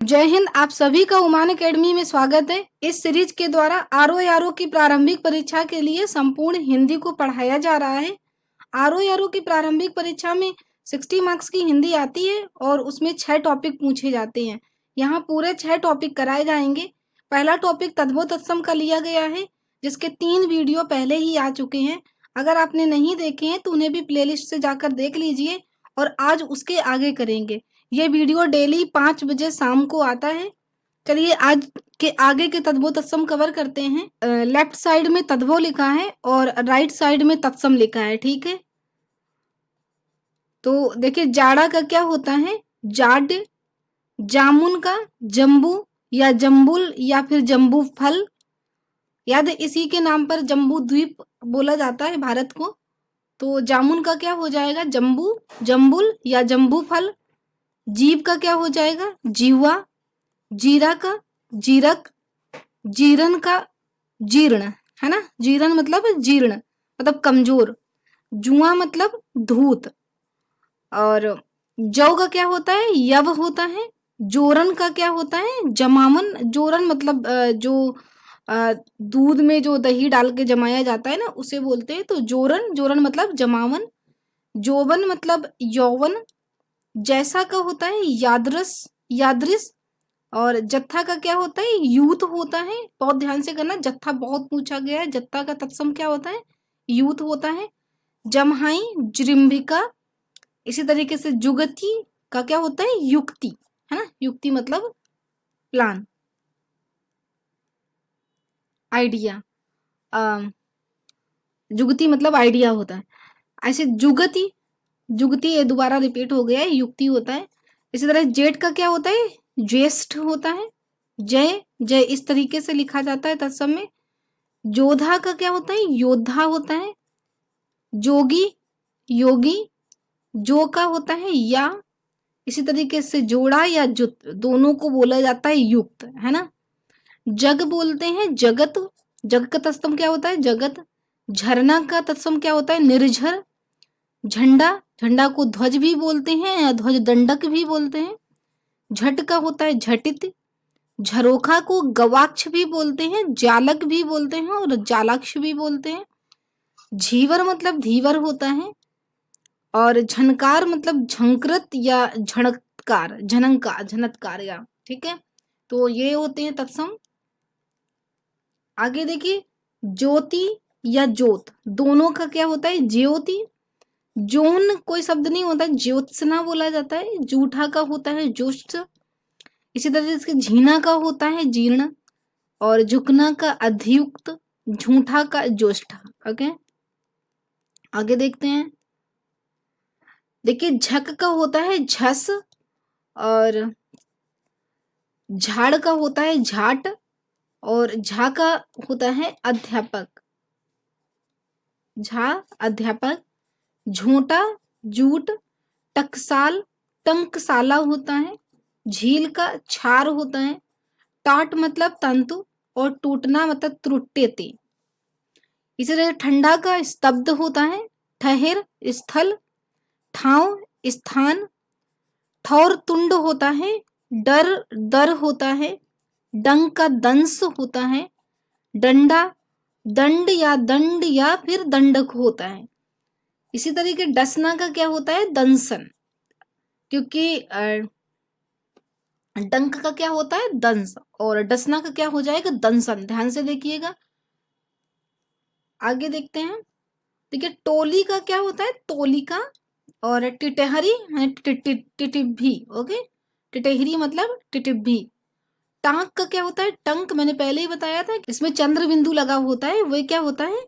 जय हिंद। आप सभी का उमान एकेडमी में स्वागत है। इस सीरीज के द्वारा आरओ की प्रारंभिक परीक्षा के लिए संपूर्ण हिंदी को पढ़ाया जा रहा है। आरओ की प्रारंभिक परीक्षा में 60 मार्क्स की हिंदी आती है और उसमें 6 टॉपिक पूछे जाते हैं। यहाँ पूरे 6 टॉपिक कराए जाएंगे। पहला टॉपिक तद्भव तत्सम का लिया गया है, जिसके 3 वीडियो पहले ही आ चुके हैं। अगर आपने नहीं देखे हैं तो उन्हें भी प्लेलिस्ट से जाकर देख लीजिए और आज उसके आगे करेंगे। ये वीडियो डेली 5 बजे शाम को आता है। चलिए आज के आगे के तद्भव तत्सम कवर करते हैं। लेफ्ट साइड में तद्भव लिखा है और राइट साइड में तत्सम लिखा है, ठीक है। तो देखिए, जाड़ा का क्या होता है? जाड। जामुन का जम्बू या जम्बुल या फिर जम्बू फल, याद है इसी के नाम पर जम्बू द्वीप बोला जाता है भारत को। तो जामुन का क्या हो जाएगा? जम्बू, जम्बुल या जम्बू फल। जीभ का क्या हो जाएगा? जीवा। जीरा का जीरक। जीरन का जीर्ण, है ना। जीरन मतलब जीर्ण, मतलब कमजोर। जुआ मतलब धूत। और जौ का क्या होता है? यव होता है। जोरन का क्या होता है? जमावन। जोरन मतलब जो दूध में जो दही डाल के जमाया जाता है ना, उसे बोलते हैं। तो जोरन, जोरन मतलब जमावन। जोवन मतलब यौवन। जैसा का होता है यादरस, यादृस। और जत्था का क्या होता है? यूथ होता है। बहुत ध्यान से करना, जत्था बहुत पूछा गया है। जत्था का तत्सम क्या होता है? यूथ होता है। जमहाई, जृंभिका। इसी तरीके से जुगति का क्या होता है? युक्ति, है ना। युक्ति मतलब प्लान, आइडिया। जुगति मतलब आइडिया होता है। ऐसे जुगति, जुगति ये दोबारा रिपीट हो गया है, युक्ति होता है। इसी तरह जेठ का क्या होता है? ज्येष्ठ होता है। जय, जय इस तरीके से लिखा जाता है तत्सम में। जोधा का क्या होता है? योद्धा होता है। जोगी, योगी। जो का होता है या। इसी तरीके से जोड़ा या जुत दोनों को बोला जाता है युक्त, है ना। जग बोलते हैं जगत। जग का तत्सम क्या होता है? जगत। झरना का तत्सम क्या होता है? निर्झर। झंडा, झंडा को ध्वज भी बोलते हैं या ध्वज दंडक भी बोलते हैं। झट का होता है झटित। झरोखा को गवाक्ष भी बोलते हैं, जालक भी बोलते हैं और जालाक्ष भी बोलते हैं। झीवर मतलब धीवर होता है। और झनकार मतलब झंकृत या झणकार, झनंकार, झनत्कार या, ठीक है। तो ये होते हैं तत्सम। आगे देखिए, ज्योति या ज्योत दोनों का क्या होता है? ज्योति। जोन कोई शब्द नहीं होता, ज्योत्सना बोला जाता है। जूठा का होता है जोष्ट। इसी तरह से झीना का होता है जीर्ण। और झुकना का अधियुक्त। झूठा का ज्योष्ठा। ओके, आगे देखते हैं। देखिए, झक का होता है झस। और झाड़ का होता है झाट। और झा का होता है अध्यापक। झा अध्यापक। झूठा जूट। टकसाल टंकसाला होता है। झील का छार होता है। टाट मतलब तंतु। और टूटना मतलब त्रुट्यते। इसी तरह ठंडा का स्तब्ध होता है। ठहर स्थल। ठाव स्थान। ठौर तुंड होता है। डर दर होता है। डंक का दंश होता है। डंडा दंड या दंड या फिर दंडक होता है। इसी तरीके डसना का क्या होता है? दंसन, क्योंकि डंक का क्या होता है? दंश। और डसना का क्या हो जाएगा? दंसन। ध्यान से देखिएगा। आगे देखते हैं। देखिए, टोली का क्या होता है? तोलिका। और टिटहरी टिटिभी। ओके, टिटहरी मतलब टिटिभी। टांक का क्या होता है? टंक, मैंने पहले ही बताया था, इसमें चंद्र बिंदु लगा होता है, वह क्या होता है?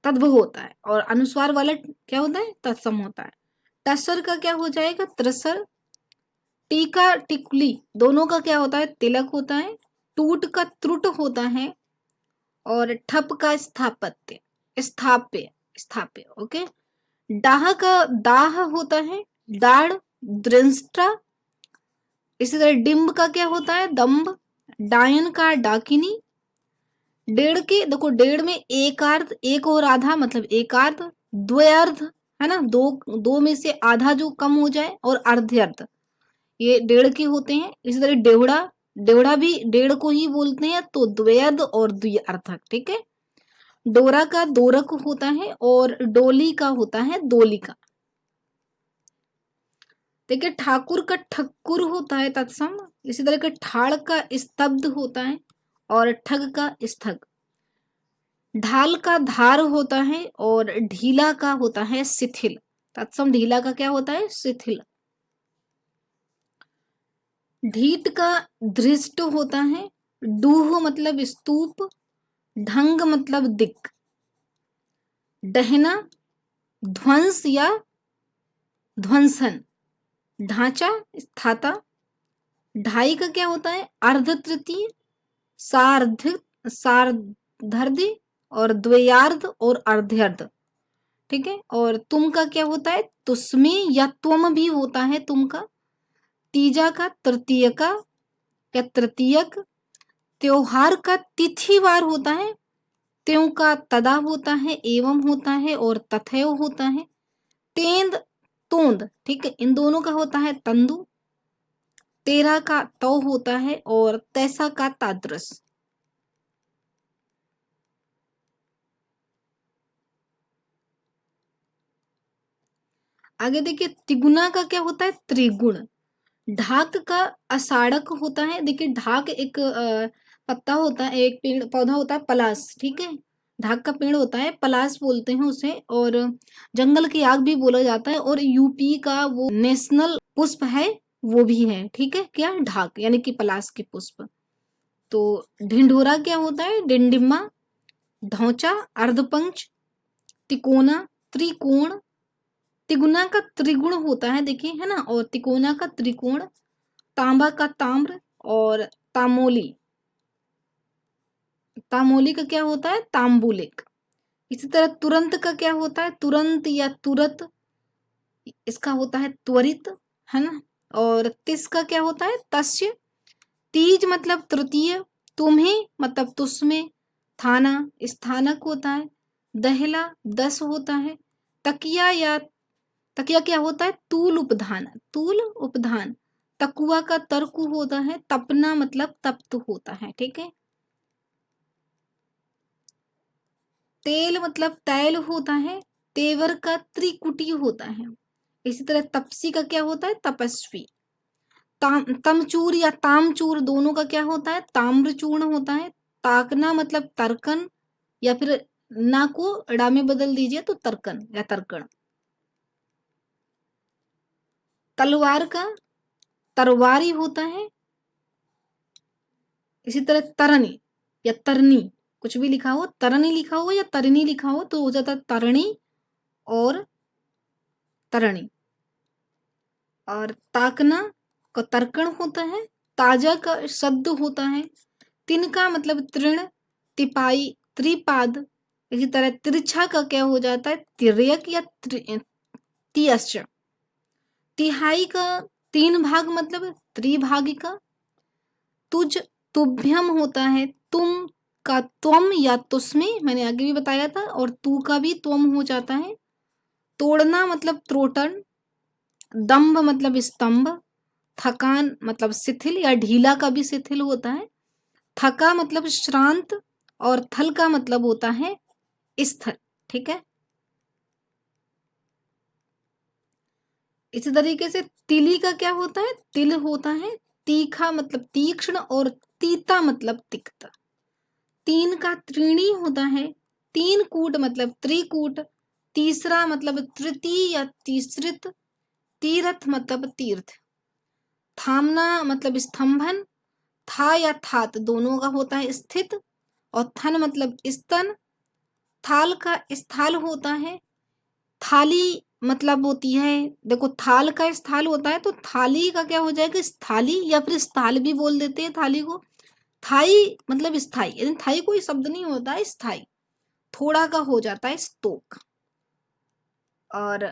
तद्भव होता है। और अनुस्वार वाला क्या होता है? तत्सम होता है। टसर का क्या हो जाएगा? त्रसर। टीका टिकुली दोनों का क्या होता है? तिलक होता है। टूट का त्रुट होता है। और ठप का स्थापत्य, स्थाप्य, स्थाप्य। ओके, डाह का दाह होता है। दाढ़, दृष्टा। इसी तरह डिम्ब का क्या होता है? दम्भ। डायन का डाकिनी। डेढ़ के देखो, डेढ़ में एक अर्ध, एक और आधा मतलब एक अर्ध। द्व्यर्ध, है ना, दो दो में से आधा जो कम हो जाए, और अर्ध्यर्ध। ये डेढ़ के होते हैं। इसी तरह डेवढ़ा, डेवढ़ा भी डेढ़ को ही बोलते हैं, तो द्व्यर्ध और द्व्यर्थक, ठीक है। डोरा का दोरक होता है और डोली का होता है दोलिका। देखिए ठाकुर का ठक्कुर होता है तत्सम। इसी तरह के ठाड़ का स्तब्ध होता है और ठग का स्थग। ढाल का धार होता है और ढीला का होता है शिथिल। तत्सम ढीला का क्या होता है? शिथिल। ढीठ का धृष्ट होता है। डूह मतलब स्तूप। ढंग मतलब दिक। डहना ध्वंस या ध्वंसन। ढांचा स्थाता। ढाई का क्या होता है? अर्ध तृतीय। सार्ध सार्धर्धि और द्वयार्ध और अर्धर्ध, ठीक है। और तुम का क्या होता है? तुस्मी या त्वम भी होता है तुम का। तीजा का तृतीय का या तृतीयक। त्योहार का तिथिवार होता है। त्यों का तदा होता है, एवं होता है और तथैव होता है। तेंद तोंद, ठीक है, इन दोनों का होता है तंदु। तेरा का तौ होता है और तैसा का तादृश। आगे देखिए तिगुना का क्या होता है? त्रिगुण। ढाक का असाड़क होता है। देखिए ढाक एक पत्ता होता है, एक पेड़ पौधा होता है पलास, ठीक है। ढाक का पेड़ होता है, पलास बोलते हैं उसे, और जंगल की आग भी बोला जाता है। और यूपी का वो नेशनल पुष्प है, वो भी है, ठीक है। क्या? ढाक यानी कि पलास के पुष्प। तो ढिंढोरा क्या होता है? डिंडिमा। ढौचा अर्धपंच। तिकोना त्रिकोण। तिगुना का त्रिगुण होता है, देखिए, है ना। और तिकोना का त्रिकोण। तांबा का ताम्र और तामोली। तामोली का क्या होता है? तांबुलिक। इसी तरह तुरंत का क्या होता है? तुरंत या तुरत, इसका होता है त्वरित, है ना। और तिस का क्या होता है? तस्य। तीज मतलब तृतीय। तुम्हें मतलब तुस्में। थाना स्थानक होता है। दहला 10 होता है। तकिया या तकिया क्या होता है? तूल उपधान, तूल उपधान। तकुआ का तर्कु होता है। तपना मतलब तप्त होता है, ठीक है। तेल मतलब तैल होता है। तेवर का त्रिकुटी होता है। इसी तरह तपसी का क्या होता है? तपस्वी। तमचूर या तामचूर दोनों का क्या होता है? ताम्रचूर्ण होता है। ताकना मतलब तर्कन, या फिर ना को ड़ा में बदल दीजिए तो तर्कन या तर्कण। तलवार का तरवारी होता है। इसी तरह तरनी या तरनी, कुछ भी लिखा हो, तरनी लिखा हो या तरनी लिखा हो तो हो जाता है तरणी और तरणी। और ताकना का तर्कण होता है। ताजा का शब्द होता है। तिनका मतलब तृण। तिपाई त्रिपाद। इसी तरह तिरछा का क्या हो जाता है? तिर्यक या तियश्च। तिहाई का 3 भाग मतलब त्रिभागिका। तुझ तुभ्यम होता है। तुम का त्वम या तुस्मी, मैंने आगे भी बताया था, और तू का भी त्वम हो जाता है। तोड़ना मतलब त्रोटन। दंभ मतलब स्तंभ। थकान मतलब शिथिल या ढीला का भी शिथिल होता है। थका मतलब श्रांत। और थल का मतलब होता है स्थल, ठीक है। इसी तरीके से तिली का क्या होता है? तिल होता है। तीखा मतलब तीक्ष्ण और तीता मतलब तिक्त। तीन का त्रीणी होता है। तीन कूट मतलब त्रिकूट। तीसरा मतलब तृतीय या तीसृत। तीर्थ मतलब तीर्थ। थामना मतलब स्तंभन। था या थात दोनों का होता है स्थित। और थन मतलब स्तन। थाल का स्थाल होता है। थाली मतलब होती है, देखो थाल का स्थाल होता है तो थाली का क्या हो जाएगा? स्थाली, या फिर स्थाल भी बोल देते हैं थाली को। थाई मतलब स्थाई, यानी थाई कोई शब्द नहीं होता है, स्थाई थोड़ा का हो जाता है स्तोक। और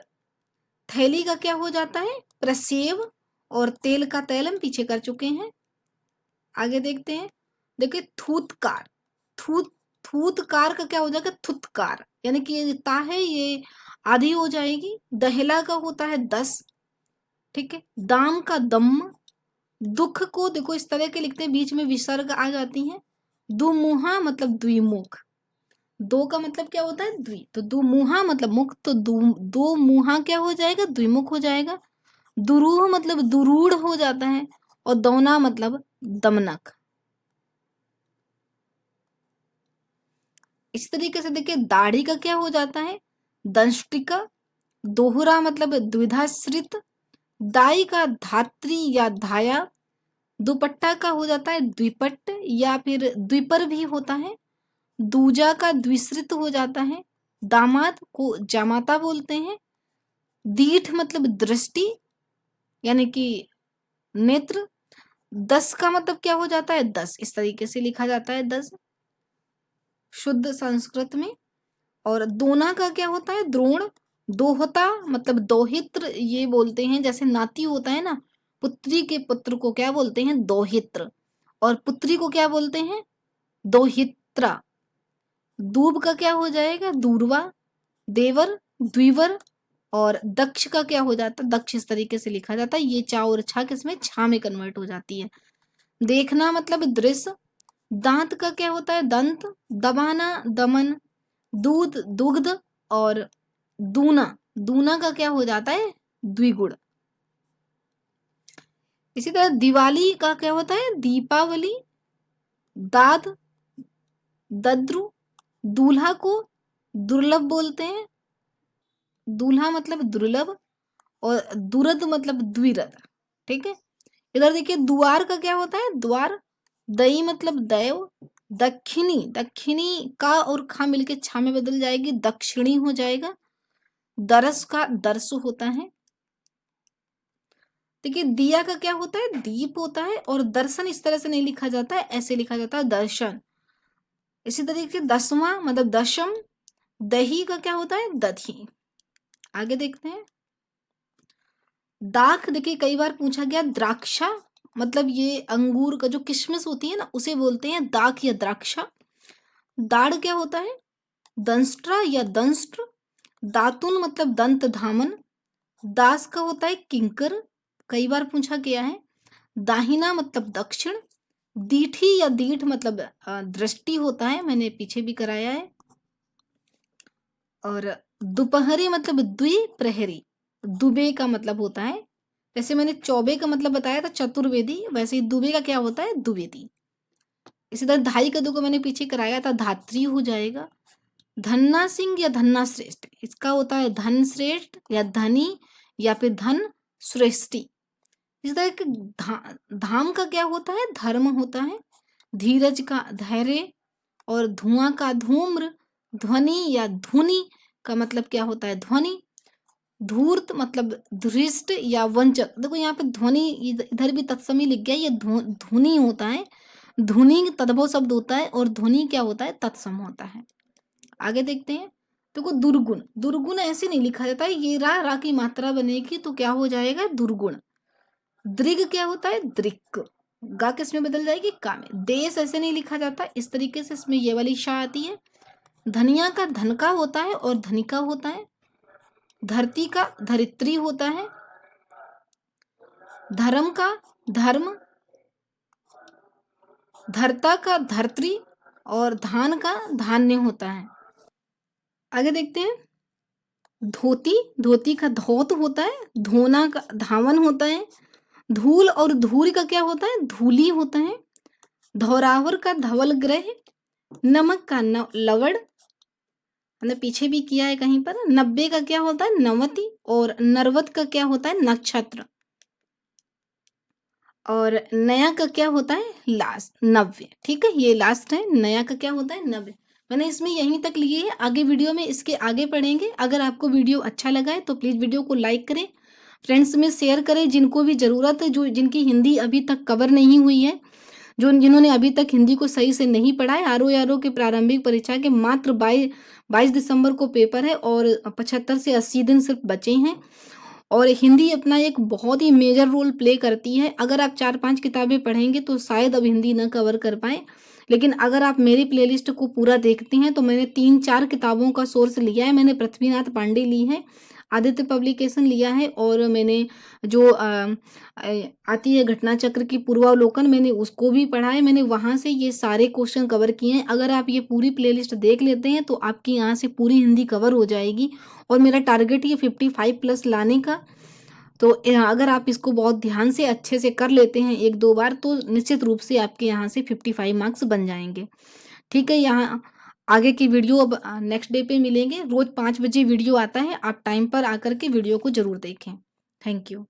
थैली का क्या हो जाता है? प्रसेव। और तेल का तेल हम पीछे कर चुके हैं। आगे देखते हैं। देखिए थूतकार। थूत थूतकार का क्या हो जाएगा? थुतकार, यानी कि ये ता है, ये आधी हो जाएगी। दहला का होता है 10, ठीक है। दाम का दम। दुख को देखो इस तरह के लिखते हैं, बीच में विसर्ग आ जाती है। दुमुहा मतलब द्विमुख, दो का मतलब क्या होता है द्वि, तो दुमुहा मतलब मुख, तो दो मुहा क्या हो जाएगा द्विमुख हो जाएगा। दुरूह मतलब दुरूढ़ हो जाता है, और दौना मतलब दमनक। इस तरीके से देखिए दाढ़ी का क्या हो जाता है दंष्टिका। दोहरा मतलब द्विधाश्रित। दाई का धात्री या धाया। दुपट्टा का हो जाता है द्विपट या फिर द्विपर भी होता है। दूजा का द्विश्रित हो जाता है। दामाद को जामाता बोलते हैं। दीठ मतलब दृष्टि यानी कि नेत्र। दस का मतलब क्या हो जाता है दस, इस तरीके से लिखा जाता है दस शुद्ध संस्कृत में। और दोना का क्या होता है द्रोण। दोहता मतलब दोहित्र ये बोलते हैं, जैसे नाती होता है ना, पुत्री के पुत्र को क्या बोलते हैं दोहित्र, और पुत्री को क्या बोलते हैं दोहित्रा। दूब का क्या हो जाएगा दूर्वा। देवर द्विवर। और दक्ष का क्या हो जाता है दक्ष, इस तरीके से लिखा जाता है, ये चा और छा किसमें छा में कन्वर्ट हो जाती है। देखना मतलब दृश्य। दांत का क्या होता है दंत। दबाना दमन। दूध दुग्ध। और दूना, दूना का क्या हो जाता है द्विगुण। इसी तरह दिवाली का क्या होता है दीपावली। दाद दद्रु। दूल्हा को दुर्लभ बोलते हैं, दूल्हा मतलब दुर्लभ। और दुरद मतलब द्विरद, ठीक है। इधर देखिए द्वार का क्या होता है द्वार। दई मतलब दैव। दक्षिणी, दक्षिणी का और खा मिलके छा में बदल जाएगी दक्षिणी हो जाएगा। दरस का दर्श होता है। देखिए दिया का क्या होता है दीप होता है, और दर्शन इस तरह से नहीं लिखा जाता है, ऐसे लिखा जाता है दर्शन। इसी तरीके से दसवां मतलब दशम। दही का क्या होता है दधी। आगे देखते हैं दाख। देखिए कई बार पूछा गया द्राक्षा, मतलब ये अंगूर का जो किशमिश होती है ना उसे बोलते हैं दाख या द्राक्षा। दाढ़ क्या होता है दंष्ट्रा या दंष्ट्र। दातुन मतलब दंत धामन। दास का होता है किंकर, कई बार पूछा गया है। दाहिना मतलब दक्षिण। दीठी या दीठ मतलब दृष्टि होता है, मैंने पीछे भी कराया है। और दोपहरी मतलब द्विप्रहरी। दुबे का मतलब होता है, जैसे मैंने चौबे का मतलब बताया था चतुर्वेदी, वैसे ही दुबे का क्या होता है द्विवेदी। इसी तरह ढाई का दो को मैंने पीछे कराया था धात्री हो जाएगा। धन्ना सिंह या धन्ना श्रेष्ठ, इसका होता है धन श्रेष्ठ या धनी या फिर धन श्रेष्ठी। इस तरह के धाम का क्या होता है धर्म होता है। धीरज का धैर्य। और धुआं का धूम्र। ध्वनि या धुनि का मतलब क्या होता है ध्वनि। धूर्त मतलब धृष्ट या वंचक। देखो यहाँ पे ध्वनि इधर भी तत्समी लिख गया, ये धुनि होता है। धुनि तद्भव शब्द होता है, और ध्वनि क्या होता है तत्सम होता है। आगे देखते हैं देखो दुर्गुण। दुर्गुण ऐसे नहीं लिखा जाता है, ये रा की मात्रा बनेगी तो क्या हो जाएगा दुर्गुण। दृग क्या होता है दृक, गा किस में बदल जाएगी का में। देश ऐसे नहीं लिखा जाता, इस तरीके से इसमें ये वाली शाह आती है। धनिया का धन का होता है और धनिका होता है। धरती का धरित्री होता है। धर्म का धर्म। धरता का धरत्री। और धान का धान्य होता है। आगे देखते हैं धोती। धोती का धौत होता है। धोना का धावन होता है। धूल और धूल का क्या होता है धूली होता है। धौरावर का धवल ग्रह। नमक का लवड़, हमने पीछे भी किया है कहीं पर। 90 का क्या होता है नवति। और नरवत का क्या होता है नक्षत्र। और नया का क्या होता है लास्ट 90, ठीक है ये लास्ट है। नया का क्या होता है 90। मैंने इसमें यहीं तक लिए है, आगे वीडियो में इसके आगे पढ़ेंगे। अगर आपको वीडियो अच्छा लगा है तो प्लीज़ वीडियो को लाइक करें, फ्रेंड्स में शेयर करें जिनको भी ज़रूरत है, जो जिनकी हिंदी अभी तक कवर नहीं हुई है, जिन्होंने अभी तक हिंदी को सही से नहीं पढ़ा है। आर की प्रारंभिक परीक्षा के मात्र 22 दिसंबर को पेपर है, और 75 से 80 दिन सिर्फ बचे हैं। और हिंदी अपना एक बहुत ही मेजर रोल प्ले करती है। अगर आप 4-5 किताबें पढ़ेंगे तो शायद अब हिंदी न कवर कर पाए, लेकिन अगर आप मेरी प्लेलिस्ट को पूरा देखते हैं तो मैंने 3-4 किताबों का सोर्स लिया है। मैंने पृथ्वीनाथ पांडे ली है, आदित्य पब्लिकेशन लिया है और मैंने जो आती है घटना चक्र की पूर्वावलोकन, मैंने उसको भी पढ़ा है। मैंने वहाँ से ये सारे क्वेश्चन कवर किए हैं। अगर आप ये पूरी प्लेलिस्ट देख लेते हैं तो आपकी यहाँ से पूरी हिंदी कवर हो जाएगी और मेरा टारगेट ये 55 प्लस लाने का। तो अगर आप इसको बहुत ध्यान से अच्छे से कर लेते हैं 1-2 बार तो निश्चित रूप से आपके यहाँ से 55 मार्क्स बन जाएँगे। ठीक है, यहाँ आगे की वीडियो अब नेक्स्ट डे पे मिलेंगे। रोज़ 5 बजे वीडियो आता है, आप टाइम पर आकर के वीडियो को ज़रूर देखें। Thank you.